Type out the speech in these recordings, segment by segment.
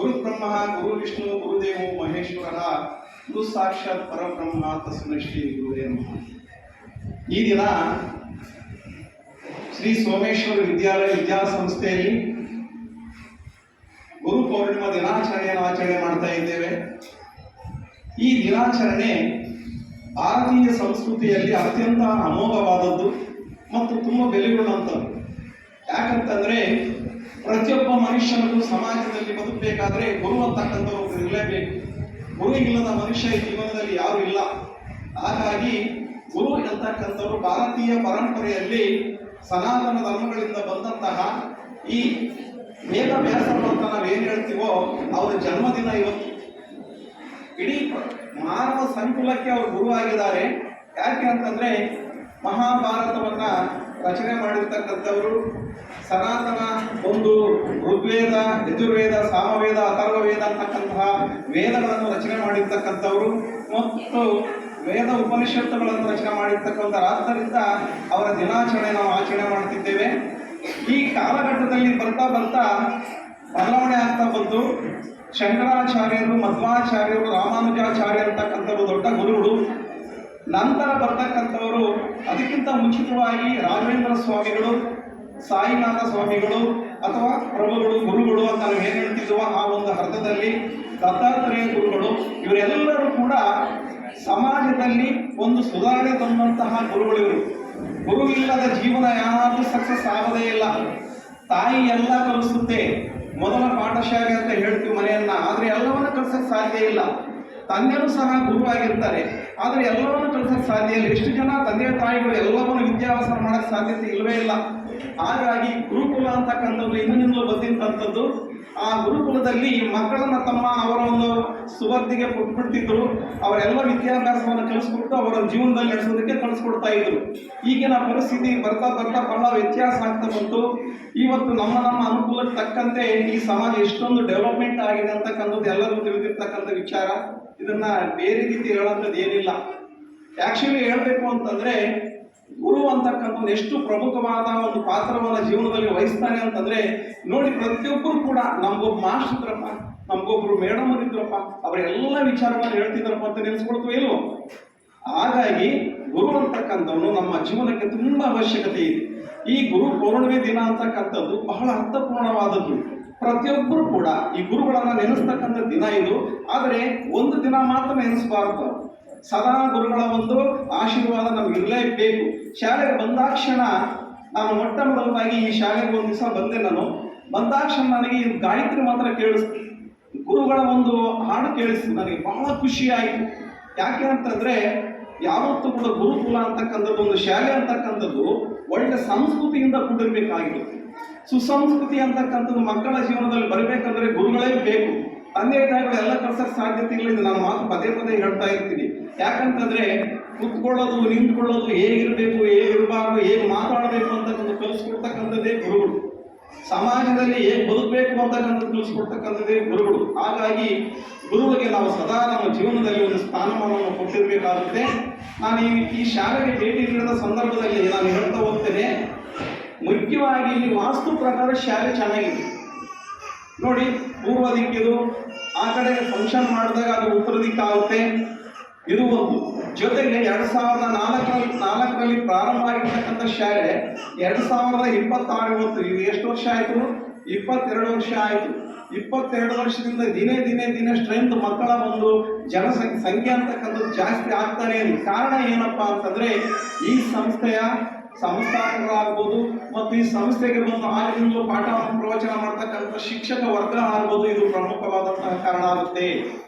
ಗುರು ಬ್ರಹ್ಮ ಗುರು ವಿಷ್ಣು ಗುರುದೇವೋ ಮಹೇಶ್ವರ ಗುರು ಸಾಕ್ಷಾತ್ ಪರಬ್ರಹ್ಮ ತಸ್ಮೈ ಶ್ರೀ ಗುರುವೇ ನಮಃ. ಈ ದಿನ ಶ್ರೀ ಸೋಮೇಶ್ವರ ವಿದ್ಯಾಲಯ ವಿದ್ಯಾಸಂಸ್ಥೆಯಲ್ಲಿ ಗುರು ಪೌರ್ಣಿಮಾ ದಿನಾಚರಣೆಯನ್ನು ಆಚರಣೆ ಮಾಡ್ತಾ ಇದ್ದೇವೆ. ಈ ದಿನಾಚರಣೆ ಭಾರತೀಯ ಸಂಸ್ಕೃತಿಯಲ್ಲಿ ಅತ್ಯಂತ ಅಮೋಘವಾದದ್ದು ಮತ್ತು ತುಂಬ ಬೆಲೆಗೊಳ್ಳುವಂಥದ್ದು. ಯಾಕಂತಂದರೆ ಪ್ರತಿಯೊಬ್ಬ ಮನುಷ್ಯನಿಗೂ ಸಮಾಜದಲ್ಲಿ ಬದುಕಬೇಕಾದ್ರೆ ಗುರು ಅಂತಕ್ಕಂಥವ್ರು ಇರಲೇಬೇಕು. ಗುರು ಇಲ್ಲದ ಮನುಷ್ಯ ಈ ಜೀವನದಲ್ಲಿ ಯಾರೂ ಇಲ್ಲ. ಹಾಗಾಗಿ ಗುರು ಅಂತಕ್ಕಂಥವ್ರು ಭಾರತೀಯ ಪರಂಪರೆಯಲ್ಲಿ ಸನಾತನ ಧರ್ಮಗಳಿಂದ ಬಂದಂತಹ ಈ ವೇದ ವ್ಯಾಸರು ಅಂತ ನಾವೇನು ಹೇಳ್ತೀವೋ ಅವರ ಜನ್ಮದಿನ ಇವತ್ತು. ಇಡೀ ಮಾನವ ಸಂಕುಲಕ್ಕೆ ಅವರು ಗುರುವಾಗಿದ್ದಾರೆ. ಯಾಕೆ ಅಂತಂದರೆ ಮಹಾಭಾರತವನ್ನು ರಚನೆ ಮಾಡಿರ್ತಕ್ಕಂಥವರು, ಸನಾತನ ಒಂದು ಋಗ್ವೇದ, ಯಜುರ್ವೇದ, ಸಾಮವೇದ, ಅಥರ್ವವೇದ ಅಂತಕ್ಕಂತಹ ವೇದಗಳನ್ನು ರಚನೆ ಮಾಡಿರ್ತಕ್ಕಂಥವರು ಮತ್ತು ವೇದ ಉಪನಿಷತ್ತುಗಳನ್ನು ರಚನೆ ಮಾಡಿರ್ತಕ್ಕಂಥ. ಆದ್ದರಿಂದ ಅವರ ದಿನಾಚರಣೆ ನಾವು ಆಚರಣೆ ಮಾಡ್ತಿದ್ದೇವೆ. ಈ ಕಾಲಘಟ್ಟದಲ್ಲಿ ಬರ್ತಾ ಬರ್ತಾ ಬದಲಾವಣೆ ಆಗ್ತಾ ಬಂದು ಶಂಕರಾಚಾರ್ಯರು, ಮಧ್ವಾಚಾರ್ಯರು, ರಾಮಾನುಜಾಚಾರ್ಯ ಅಂತಕ್ಕಂಥವ್ರು ದೊಡ್ಡ ಗುರುಗಳು. ನಂತರ ಬರ್ತಕ್ಕಂಥವರು ಅದಕ್ಕಿಂತ ಮುಂಚಿತವಾಗಿ ರಾಘವೇಂದ್ರ ಸ್ವಾಮಿಗಳು, ಸಾಯಿನಾಥ ಸ್ವಾಮಿಗಳು ಅಥವಾ ಪ್ರಭುಗಳು, ಗುರುಗಳು ಅಂತ ನಾವು ಏನು ಹೇಳ್ತಿದ್ವೋ ಆ ಒಂದು ಅರ್ಥದಲ್ಲಿ ದತ್ತಾತ್ರೇಯ ಗುರುಗಳು, ಇವರೆಲ್ಲರೂ ಕೂಡ ಸಮಾಜದಲ್ಲಿ ಒಂದು ಸುಧಾರಣೆ ತಂದಂತಹ ಗುರುಗಳಿವರು. ಗುರುವಿಲ್ಲದ ಜೀವನ ಯಾರು ಸಕ್ಸಸ್ ಆಗೋದೇ ಇಲ್ಲ. ತಾಯಿ ಎಲ್ಲ ಕಲಿಸುತ್ತೆ, ಮೊದಲ ಪಾಠಶಾಲೆ ಅಂತ ಹೇಳ್ತೀವಿ ಮನೆಯನ್ನ, ಆದರೆ ಎಲ್ಲವನ್ನ ಕಲಿಸೋಕ್ಕೆ ಸಾಧ್ಯ ಇಲ್ಲ. ತಂದೆಯೂ ಸಹ ಗುರುವಾಗಿರ್ತಾರೆ, ಆದರೆ ಎಲ್ಲವನ್ನು ಕಲಿಸೋಕ್ಕೆ ಸಾಧ್ಯ ಇಲ್ಲ. ಎಷ್ಟು ಜನ ತಂದೆ ತಾಯಿಗಳು ಎಲ್ಲವನ್ನು ವಿದ್ಯಾಭ್ಯಾಸ ಮಾಡೋಕ್ಕೆ ಸಾಧ್ಯತೆ ಇಲ್ಲವೇ ಇಲ್ಲ. ಹಾಗಾಗಿ ಗುರುಕುಲ ಅಂತಕ್ಕಂಥದ್ದು ಇನ್ನೂ ಬಂದಿದ್ದಂಥದ್ದು. ಆ ಗುರುಕುಲದಲ್ಲಿ ಮಕ್ಕಳನ್ನು ಅವರ ಒಂದು ಸುವರ್ದಿಗೆ ಕೊಟ್ಬಿಡ್ತಿದ್ರು. ಅವರೆಲ್ಲ ವಿದ್ಯಾಭ್ಯಾಸವನ್ನು ಕಲಿಸ್ಕೊಟ್ಟು ಅವರ ಜೀವನದಲ್ಲಿ ನಡೆಸೋದಕ್ಕೆ ಕಲಿಸ್ಕೊಡ್ತಾ ಇದ್ರು. ಈಗಿನ ಪರಿಸ್ಥಿತಿ ಬರ್ತಾ ಬರ್ತಾ ಬಹಳ ವ್ಯತ್ಯಾಸ ಆಗ್ತಾ ಬಂತು. ಇವತ್ತು ನಮ್ಮ ಅನುಕೂಲಕ್ಕೆ ತಕ್ಕಂತೆ ಈ ಸಮಾಜ ಎಷ್ಟೊಂದು ಡೆವಲಪ್ಮೆಂಟ್ ಆಗಿದೆ ಅಂತಕ್ಕಂಥದ್ದು ಎಲ್ಲರಿಗೂ ತಿಳಿದಿರ್ತಕ್ಕಂಥ ವಿಚಾರ. ಇದನ್ನ ಬೇರೆ ರೀತಿ ಹೇಳೋಂಥದ್ದು ಏನಿಲ್ಲ. ಆ್ಯಕ್ಚುಲಿ ಹೇಳಬೇಕು ಅಂತಂದರೆ ಗುರು ಅಂತಕ್ಕಂಥದ್ದು ಎಷ್ಟು ಪ್ರಮುಖವಾದ ಒಂದು ಪಾತ್ರವನ್ನು ಜೀವನದಲ್ಲಿ ವಹಿಸ್ತಾನೆ ಅಂತಂದರೆ ನೋಡಿ, ಪ್ರತಿಯೊಬ್ಬರು ಕೂಡ ನಮಗೊಬ್ಬ ಮಾಸ್ಟರ್ ಇದ್ರಪ್ಪ, ನಮಗೊಬ್ರು ಮೇಡಮ್ ಇದ್ರಪ್ಪ, ಅವರೆಲ್ಲ ವಿಚಾರವನ್ನು ಹೇಳ್ತಿದ್ರಪ್ಪ ಅಂತ ನೆನೆಸ್ಕೊಳ್ತೀವಿ ಇಲ್ವೋ. ಹಾಗಾಗಿ ಗುರು ಅಂತಕ್ಕಂಥವನು ನಮ್ಮ ಜೀವನಕ್ಕೆ ತುಂಬ ಅವಶ್ಯಕತೆ ಇದೆ. ಈ ಗುರು ಪೌರ್ಣಿಮೆ ದಿನ ಅಂತಕ್ಕಂಥದ್ದು ಬಹಳ ಅರ್ಥಪೂರ್ಣವಾದದ್ದು. ಪ್ರತಿಯೊಬ್ಬರು ಕೂಡ ಈ ಗುರುಗಳನ್ನು ನೆನೆಸ್ತಕ್ಕಂಥ ದಿನ ಇದು. ಆದರೆ ಒಂದು ದಿನ ಮಾತ್ರ ನೆನೆಸಬಾರ್ದು. ಸದಾ ಗುರುಗಳ ಒಂದು ಆಶೀರ್ವಾದ ನಮ್ಗೆ ಇರಲೇಬೇಕು. ಶಾಲೆಗೆ ಬಂದಾಕ್ಷಣ ನಾನು ಮೊಟ್ಟ ಮೊದಲಾಗಿ ಈ ಶಾಲೆಗೆ ಒಂದು ದಿವಸ ಬಂದೆ. ನಾನು ಬಂದಾಕ್ಷಣ ನನಗೆ ಈ ಗಾಯತ್ರಿ ಮಾತ್ರ ಕೇಳಿಸ್ತು, ಗುರುಗಳ ಒಂದು ಹಾಡು ಕೇಳಿಸ್ತು. ನನಗೆ ಬಹಳ ಖುಷಿ ಆಯಿತು. ಯಾಕೆ ಅಂತಂದರೆ ಯಾವತ್ತೂ ಕೂಡ ಗುರುಕುಲ ಅಂತಕ್ಕಂಥದ್ದು, ಒಂದು ಶಾಲೆ ಅಂತಕ್ಕಂಥದ್ದು ಒಳ್ಳೆ ಸಂಸ್ಕೃತಿಯಿಂದ ಕೂಡಿರಬೇಕಾಗಿದೆ. ಸುಸಂಸ್ಕೃತಿ ಅಂತಕ್ಕಂಥದ್ದು ಮಕ್ಕಳ ಜೀವನದಲ್ಲಿ ಬರಬೇಕಂದ್ರೆ ಗುರುಗಳೇ ಬೇಕು. ತಂದೆ ತಾಯಿಗಳು ಎಲ್ಲ ಕಳ್ಸೋಕ್ಕೆ ಸಾಧ್ಯತೆ ಇಲ್ಲ. ಇದು ನಾನು ಮಾತು ಪದೇ ಪದೇ ಹೇಳ್ತಾ ಇರ್ತೀನಿ. ಯಾಕಂತಂದರೆ ಕುತ್ಕೊಳ್ಳೋದು, ನಿಂತ್ಕೊಳ್ಳೋದು, ಹೇಗಿರಬೇಕು, ಹೇಗಿರಬಾರ್ದು, ಹೇಗೆ ಮಾತಾಡಬೇಕು ಅಂತಕ್ಕಂಥ ಕಲಿಸ್ಕೊಡ್ತಕ್ಕಂಥದ್ದೇ ಗುರುಗಳು. ಸಮಾಜದಲ್ಲಿ ಹೇಗೆ ಬದುಕಬೇಕು ಅಂತಕ್ಕಂಥದ್ದು ಕಲಿಸ್ಕೊಡ್ತಕ್ಕಂಥದ್ದೇ ಗುರುಗಳು. ಹಾಗಾಗಿ ಗುರುವಿಗೆ ನಾವು ಸದಾ ನಮ್ಮ ಜೀವನದಲ್ಲಿ ಒಂದು ಸ್ಥಾನಮಾನವನ್ನು ಕೊಟ್ಟಿರಬೇಕಾಗುತ್ತೆ. ನಾನು ಈ ಶಾಲೆಗೆ ಭೇಟಿ ನೀಡಿದ ಸಂದರ್ಭದಲ್ಲಿ ನಾನು ಹೇಳ್ತಾ ಹೋಗ್ತೇನೆ, ಮುಖ್ಯವಾಗಿ ಇಲ್ಲಿ ವಾಸ್ತು ಪ್ರಕಾರ ಶಾಲೆ ಚೆನ್ನಾಗಿದೆ ನೋಡಿ. ಪೂರ್ವ ದಿಕ್ಕಿದು, ಆ ಕಡೆ ಫಂಕ್ಷನ್ ಮಾಡಿದಾಗ ಅದು ಉತ್ತರ ದಿಕ್ಕಾಗುತ್ತೆ. ಇದು ಒಂದು. ಜೊತೆಗೆ 2004ರಲ್ಲಿ ಪ್ರಾರಂಭ ಆಗಿರ್ತಕ್ಕಂಥ ಶಾಲೆ 2026 ಇವತ್ತು ಇದು ಎಷ್ಟು ವರ್ಷ ಆಯಿತು? 22 ವರ್ಷ ಆಯಿತು. 22 ವರ್ಷದಿಂದ ದಿನೇ ದಿನೇ ದಿನೇ ಸ್ಟ್ರೆಂತ್ ಮಕ್ಕಳ ಒಂದು ಸಂಖ್ಯೆ ಅಂತಕ್ಕಂಥದ್ದು ಜಾಸ್ತಿ ಆಗ್ತಾನೆ ಇದೆ. ಕಾರಣ ಏನಪ್ಪ ಅಂತಂದರೆ ಈ ಸಂಸ್ಥೆಯ ಸಂಸ್ಥಾಪಕರಾಗ್ಬೋದು ಮತ್ತು ಈ ಸಂಸ್ಥೆಗೆ ಬಂದು ಆಗಿಂದಲೂ ಪಾಠವನ್ನು ಪ್ರವಚನ ಮಾಡ್ತಕ್ಕಂಥ ಶಿಕ್ಷಕ ವರ್ಗ ಆಗ್ಬೋದು, ಇದು ಪ್ರಮುಖವಾದಂತಹ ಕಾರಣ ಆಗುತ್ತೆ.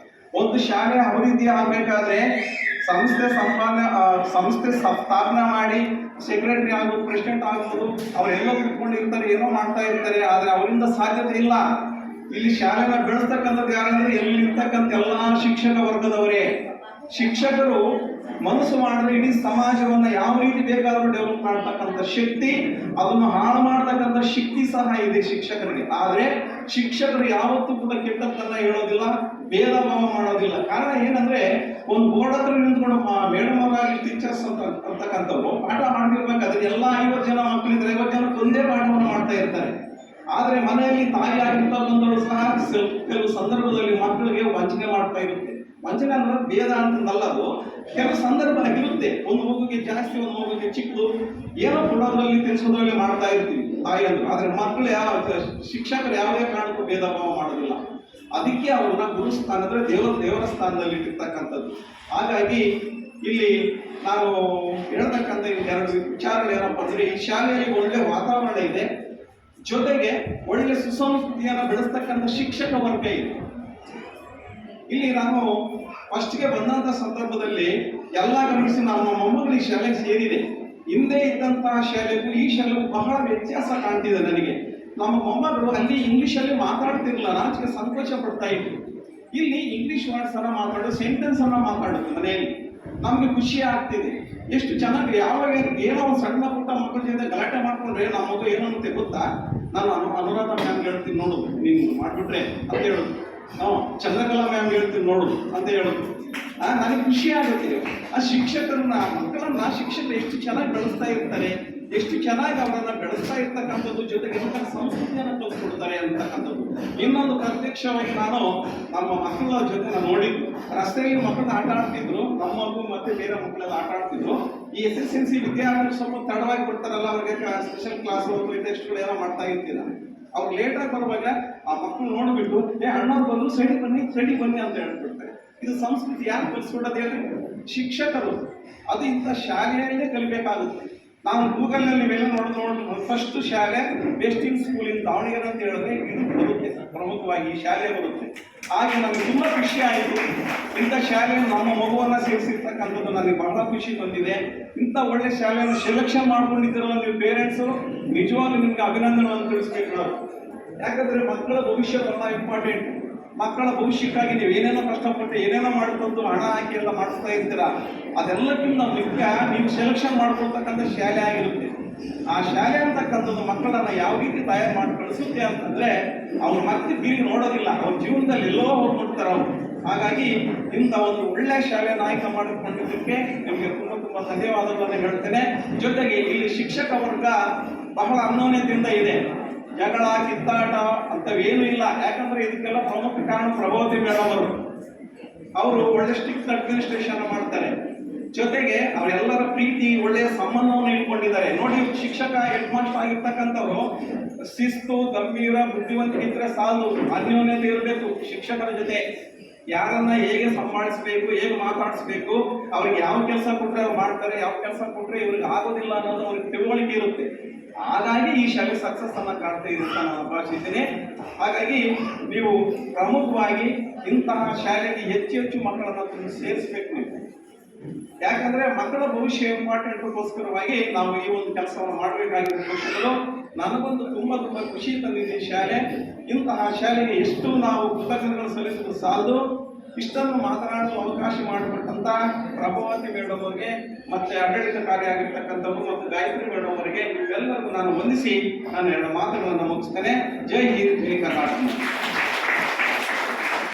ಒಂದು ಶಾಲೆ ಅಭಿವೃದ್ಧಿ ಆಗಬೇಕಾದ್ರೆ ಸಂಸ್ಥೆ ಸ್ಥಾಪನೆ ಮಾಡಿ ಸೆಕ್ರೆಟರಿ ಆಗ್ಬೋದು, ಪ್ರೆಸಿಡೆಂಟ್ ಆಗ್ಬೋದು, ಅವರೆಲ್ಲ ಕುತ್ಕೊಂಡಿರ್ತಾರೆ, ಏನೋ ಮಾಡ್ತಾ ಇರ್ತಾರೆ. ಆದರೆ ಅವರಿಂದ ಸಾಧ್ಯತೆ ಇಲ್ಲ. ಇಲ್ಲಿ ಶಾಲೆನ ಬೆಳೆಸ್ತಕ್ಕಂಥದ್ದು ಯಾರಂದ್ರೆ ಎಲ್ಲಿರ್ತಕ್ಕಂಥ ಎಲ್ಲ ಶಿಕ್ಷಕ ವರ್ಗದವರೇ. ಶಿಕ್ಷಕರು ಮನಸ್ಸು ಮಾಡಿದ್ರೆ ಇಡೀ ಸಮಾಜವನ್ನು ಯಾವ ರೀತಿ ಬೇಕಾದರೂ ಡೆವಲಪ್ ಮಾಡ್ತಕ್ಕಂಥ ಶಕ್ತಿ, ಅದನ್ನು ಹಾಳು ಮಾಡ್ತಕ್ಕಂಥ ಶಕ್ತಿ ಸಹ ಇದೆ ಶಿಕ್ಷಕರಿಗೆ. ಆದರೆ ಶಿಕ್ಷಕರು ಯಾವತ್ತೂ ಕೂಡ ಕೆಟ್ಟದ್ದನ್ನ ಹೇಳೋದಿಲ್ಲ, ಭೇದ ಭಾವ ಮಾಡೋದಿಲ್ಲ. ಕಾರಣ ಏನಂದ್ರೆ ಒಂದು ಬೋರ್ಡ್ ಹತ್ರ ನಿಂತ್ಕೊಂಡು ಮೇಡಮ್ ಅವರಾಗಲಿ ಟೀಚರ್ಸ್ ಅಂತಕ್ಕಂಥವ್ರು ಪಾಠ ಮಾಡ್ತಿರ್ಬೇಕಾದ್ರೆ ಎಲ್ಲ 50 ಜನ ಮಕ್ಕಳಿದ್ರೆ 50 ಜನಕ್ಕೆ ಒಂದೇ ಪಾಠವನ್ನು ಮಾಡ್ತಾ ಇರ್ತಾರೆ. ಆದರೆ ಮನೆಯಲ್ಲಿ ತಾಯಿಯಾಗಿರ್ತಾ ಬಂದವರು ಸಹ ಕೆಲವು ಸಂದರ್ಭದಲ್ಲಿ ಮಕ್ಕಳಿಗೆ ವಂಚನೆ ಮಾಡ್ತಾ ಇರುತ್ತೆ. ವಂಚನೆ ಅಂದ್ರೆ ಭೇದ ಅಂತಲ್ಲ, ಅದು ಕೆಲವು ಸಂದರ್ಭ ಇರುತ್ತೆ. ಒಂದು ಮಗುಗೆ ಜಾಸ್ತಿ, ಒಂದು ಮಗುಗೆ ಚಿಕ್ಕದು, ಏನೋ ಕೊಡೋದ್ರಲ್ಲಿ ತಿಳಿಸೋದ್ರಲ್ಲಿ ಮಾಡ್ತಾ ಇರ್ತೀವಿ ತಾಯಿ ಅಂದ್ರು. ಆದ್ರೆ ಮಕ್ಕಳು ಶಿಕ್ಷಕರು ಯಾವುದೇ ಕಾರಣಕ್ಕೂ ಭೇದ ಭಾವ ಮಾಡೋದಿಲ್ಲ. ಅದಕ್ಕೆ ಅವ್ರನ್ನ ಗುರುಸ್ಥಾನ ಅಂದ್ರೆ ದೇವರ ಸ್ಥಾನದಲ್ಲಿ ಇಟ್ಟಿರ್ತಕ್ಕಂಥದ್ದು. ಹಾಗಾಗಿ ಇಲ್ಲಿ ನಾವು ಹೇಳ್ತಕ್ಕಂಥ ಎರಡು ವಿಚಾರಗಳು ಏನಪ್ಪ ಅಂದ್ರೆ, ಈ ಶಾಲೆಯಲ್ಲಿ ಒಳ್ಳೆ ವಾತಾವರಣ ಇದೆ, ಜೊತೆಗೆ ಒಳ್ಳೆ ಸುಸಂಸ್ಕೃತಿಯನ್ನು ಬೆಳೆಸ್ತಕ್ಕಂಥ ಶಿಕ್ಷಕ ವರ್ಗ ಇದೆ. ಇಲ್ಲಿ ನಾನು ಫಸ್ಟ್ಗೆ ಬಂದಂಥ ಸಂದರ್ಭದಲ್ಲಿ ಎಲ್ಲ ಗಮನಿಸಿ ನಮ್ಮ ಮೊಮ್ಮಗಳು ಈ ಶಾಲೆಗೆ ಸೇರಿದೆ. ಹಿಂದೆ ಇದ್ದಂತಹ ಶಾಲೆಗೂ ಈ ಶಾಲೆಗೂ ಬಹಳ ವ್ಯತ್ಯಾಸ ಕಾಣ್ತಿದೆ ನನಗೆ. ನಮ್ಮ ಮೊಮ್ಮಗಳು ಅಲ್ಲಿ ಇಂಗ್ಲಿಷಲ್ಲಿ ಮಾತಾಡ್ತಿರ್ಲಿಲ್ಲ, ನಾಚಿಕೆ ಸಂಕೋಚ ಪಡ್ತಾ ಇದ್ರು. ಇಲ್ಲಿ ಇಂಗ್ಲಿಷ್ ವರ್ಡ್ಸ್ ಅನ್ನ ಮಾತಾಡೋ, ಸೆಂಟೆನ್ಸ್ ಅನ್ನ ಮಾತಾಡೋದು ಮನೆಯಲ್ಲಿ ನಮ್ಗೆ ಖುಷಿ ಆಗ್ತಿದೆ. ಎಷ್ಟು ಚೆನ್ನಾಗಿ ಯಾವಾಗ ಏನೋ ಒಂದು ಸಣ್ಣ ಪುಟ್ಟ ಮಕ್ಕಳ ಜೊತೆ ಗಲಾಟೆ ಮಾಡ್ಕೊಂಡ್ರೆ ನಮ್ಮ ಮಗು ಏನೋ ಅಂತ ಗೊತ್ತಾ, ನಾನು ಅನುರಾಧ ಮ್ಯಾಮ್ ಹೇಳ್ತೀನಿ ನೋಡು ನೀನು ಮಾಡ್ಬಿಟ್ರೆ ಅಂತ ಹೇಳೋದು, ಚಂದ್ರಕಲಾ ಮ್ಯಾಮ್ ಹೇಳ್ತೀನಿ ನೋಡು ಅಂತ ಹೇಳೋದು. ನನಗೆ ಖುಷಿ ಆಗುತ್ತೆ. ಆ ಶಿಕ್ಷಕರನ್ನ, ಮಕ್ಕಳನ್ನ ಶಿಕ್ಷಕರು ಎಷ್ಟು ಚೆನ್ನಾಗಿ ಬೆಳೆಸ್ತಾ ಇರ್ತಾರೆ, ಎಷ್ಟು ಚೆನ್ನಾಗಿ ಅವರನ್ನ ಬೆಳೆಸ್ತಾ ಇರ್ತಕ್ಕಂಥದ್ದು, ಜೊತೆಗೆ ಸಂಸ್ಕೃತಿಯನ್ನು ಕಲಿಸ್ಕೊಡ್ತಾರೆ ಅಂತಕ್ಕಂಥದ್ದು. ಇನ್ನೊಂದು ಪ್ರತ್ಯಕ್ಷವಾಗಿ ನಾನು ನಮ್ಮ ಮಕ್ಕಳ ಜೊತೆ ನಾನು ನೋಡಿದ್ದು, ರಸ್ತೆಯಲ್ಲಿ ಮಕ್ಕಳು ಆಟ ಆಡ್ತಿದ್ರು, ನಮ್ಮ ಮಗು ಮತ್ತೆ ಬೇರೆ ಮಕ್ಕಳೆಲ್ಲ ಆಟ ಆಡ್ತಿದ್ರು. ಈ SSLC ವಿದ್ಯಾರ್ಥಿಗಳು ಸ್ವಲ್ಪ ತಡವಾಗಿ ಬರ್ತಾರಲ್ಲ, ಅವ್ರಿಗೆ ಸ್ಪೆಷಲ್ ಕ್ಲಾಸ್ ಟೆಸ್ಟ್ಗಳು ಏನೋ ಮಾಡ್ತಾ ಇರ್ತೀರ. ಅವ್ರು ಲೇಟಾಗಿ ಬರುವಾಗ ಆ ಮಕ್ಕಳು ನೋಡ್ಬಿಟ್ಟು ಅಣ್ಣವ್ರು ಬಂದ್ರು, ಸೈಡಿಗೆ ಬನ್ನಿ ಅಂತ ಹೇಳ್ಬಿಡ್ತಾರೆ. ಇದು ಸಂಸ್ಕೃತಿ ಯಾರು ಕಲಿಸ್ಕೊಡೋದು ಹೇಳಿ? ಶಿಕ್ಷಕರು. ಅದು ಇಂಥ ಶಾಲೆಯಲ್ಲೇ ಕಲಿಬೇಕಾಗುತ್ತೆ. ನಾವು ಗೂಗಲ್ನಲ್ಲಿ ಇವೆಲ್ಲ ನೋಡಿ ಫಸ್ಟ್ ಶಾಲೆ ಬೆಸ್ಟಿಂಗ್ ಸ್ಕೂಲ್ ಇನ್ ದಾವಣಗೆರೆ ಅಂತ ಹೇಳಿದ್ರೆ ಇದು ಬರುತ್ತೆ, ಪ್ರಮುಖವಾಗಿ ಈ ಶಾಲೆ ಬರುತ್ತೆ. ಹಾಗೆ ನನಗೆ ತುಂಬ ಖುಷಿ ಆಯಿತು. ಇಂಥ ಶಾಲೆಯನ್ನು ನಮ್ಮ ಮಗುವನ್ನು ಸೇರಿಸಿರ್ತಕ್ಕಂಥದ್ದು ನನಗೆ ಬಹಳ ಖುಷಿ ಬಂದಿದೆ. ಇಂಥ ಒಳ್ಳೆ ಶಾಲೆಯನ್ನು ಸೆಲೆಕ್ಷನ್ ಮಾಡ್ಕೊಂಡಿದ್ದೀರಲ್ಲ ನೀವು ಪೇರೆಂಟ್ಸು, ನಿಜವಾಗ್ಲೂ ನಿಮ್ಗೆ ಅಭಿನಂದನೆಗಳನ್ನು ತಿಳಿಸ್ಬೇಕು. ಯಾಕಂದರೆ ಮಕ್ಕಳ ಭವಿಷ್ಯ ಬಹಳ ಇಂಪಾರ್ಟೆಂಟ್. ಮಕ್ಕಳ ಭವಿಷ್ಯಕ್ಕಾಗಿ ನೀವು ಏನೇನೋ ಕಷ್ಟಪಟ್ಟು ಏನೇನೋ ಮಾಡ್ಕೊಂಡು ಹಣ ಹಾಕಿ ಎಲ್ಲ ಮಾಡಿಸ್ತಾ ಇರ್ತೀರಾ, ಅದೆಲ್ಲಕ್ಕಿಂತ ಮುಖ್ಯ ನೀವು ಸೆಲೆಕ್ಷನ್ ಮಾಡ್ಕೊಳ್ತಕ್ಕಂಥ ಶಾಲೆ ಆಗಿರುತ್ತೆ. ಆ ಶಾಲೆ ಅಂತಕ್ಕಂಥದ್ದು ಮಕ್ಕಳನ್ನ ಯಾವ ರೀತಿ ತಯಾರು ಮಾಡಿ ಕಳಿಸುತ್ತೆ ಅಂತಂದ್ರೆ, ಅವ್ರು ಮತ್ತೆ ತಿರುಗಿ ನೋಡೋದಿಲ್ಲ, ಅವ್ರ ಜೀವನದಲ್ಲಿ ಎಲ್ಲೋ ಹೋಗ್ಬಿಡ್ತಾರೆ ಅವರು. ಹಾಗಾಗಿ ಇಂಥ ಒಂದು ಒಳ್ಳೆ ಶಾಲೆಯನ್ನು ಆಯ್ಕೆ ಮಾಡಿಕೊಂಡಿದ್ದಕ್ಕೆ ನಿಮಗೆ ತುಂಬ ಧನ್ಯವಾದಗಳನ್ನು ಹೇಳ್ತೇನೆ. ಜೊತೆಗೆ ಇಲ್ಲಿ ಶಿಕ್ಷಕ ವರ್ಗ ಬಹಳ ಅನ್ಯೋನ್ಯತೆಯಿಂದ ಇದೆ. ಜಗಳ ಕಿತ್ತಾಟ ಅಂತವೇನು ಇಲ್ಲ. ಯಾಕಂದ್ರೆ ಇದಕ್ಕೆಲ್ಲ ಪ್ರಮುಖ ಕಾರಣ ಪ್ರಭಾವತಿ ಮೇಡಮ್ ಅವರು ಒಳ್ಳೆ ಸ್ಟ್ರಿಕ್ಟ್ ಅಡ್ಮಿನಿಸ್ಟ್ರೇಷನ್ ಮಾಡ್ತಾರೆ. ಜೊತೆಗೆ ಅವರೆಲ್ಲರ ಪ್ರೀತಿ, ಒಳ್ಳೆಯ ಸಂಬಂಧವನ್ನು ಇಟ್ಕೊಂಡಿದ್ದಾರೆ. ನೋಡಿ, ಶಿಕ್ಷಕ ಹೆಡ್ ಮಾಸ್ಟರ್ ಆಗಿರ್ತಕ್ಕಂಥವ್ರು ಶಿಸ್ತು, ಗಂಭೀರ, ಬುದ್ಧಿವಂತಿಕೆ ಇದ್ರೆ ಸಾಲು, ಅನ್ಯೋನ್ಯತೆ ಇರಬೇಕು ಶಿಕ್ಷಕರ ಜೊತೆ. ಯಾರನ್ನ ಹೇಗೆ ಸಂಭಾಳಿಸ್ಬೇಕು, ಹೇಗೆ ಮಾತಾಡಿಸ್ಬೇಕು, ಅವ್ರಿಗೆ ಯಾವ ಕೆಲಸ ಕೊಟ್ಟರೆ ಅವ್ರು ಮಾಡ್ತಾರೆ, ಯಾವ ಕೆಲಸ ಕೊಟ್ಟರೆ ಇವ್ರಿಗೆ ಆಗೋದಿಲ್ಲ ಅನ್ನೋದು ಅವ್ರಿಗೆ ತಿಳುವಳಿಕೆ ಇರುತ್ತೆ. ಹಾಗಾಗಿ ಈ ಶಾಲೆ ಸಕ್ಸಸ್ ಅನ್ನ ಕಾಣ್ತಾ ಇದೆ ಅಂತ ನಾನು ಭಾವಿಸಿದ್ದೇನೆ. ಹಾಗಾಗಿ ನೀವು ಪ್ರಮುಖವಾಗಿ ಇಂತಹ ಶಾಲೆಗೆ ಹೆಚ್ಚು ಮಕ್ಕಳನ್ನ ಸೇರಿಸಬೇಕು ನೀವು. ಯಾಕಂದ್ರೆ ಮಕ್ಕಳ ಭವಿಷ್ಯ ಇಂಪಾರ್ಟೆಂಟ್ಗೋಸ್ಕರವಾಗಿ ನಾವು ಈ ಒಂದು ಕೆಲಸವನ್ನು ಮಾಡಬೇಕಾಗಿರೋ ನನಗೊಂದು ತುಂಬಾ ಖುಷಿ ತಂದಿದೆ ಶಾಲೆ. ಇಂತಹ ಶಾಲೆಗೆ ಎಷ್ಟು ನಾವು ಕೃತಜ್ಞತೆಗಳು ಸಲ್ಲಿಸುವುದು ಸಾಲದು. ಇಷ್ಟನ್ನು ಮಾತನಾಡಲು ಅವಕಾಶ ಮಾಡಿಕೊಟ್ಟಂತ ಪ್ರಭಾವತಿ ಮೇಡಮ್ ಅವರಿಗೆ, ಮತ್ತೆ ಆಡಳಿತಕಾರಿಯಾಗಿರ್ತಕ್ಕಂಥವ್ರು ಮತ್ತು ಗಾಯತ್ರಿ ಮೇಡಮ್ ಅವರಿಗೆ ಇವೆಲ್ಲರಿಗೂ ನಾನು ವಂದಿಸಿ ನಾನು ಎರಡು ಮಾತುಗಳನ್ನು ಮುಗಿಸ್ತೇನೆ. ಜೈ ಹಿಂದ್, ಜೈ ಕರ್ನಾಟಕ.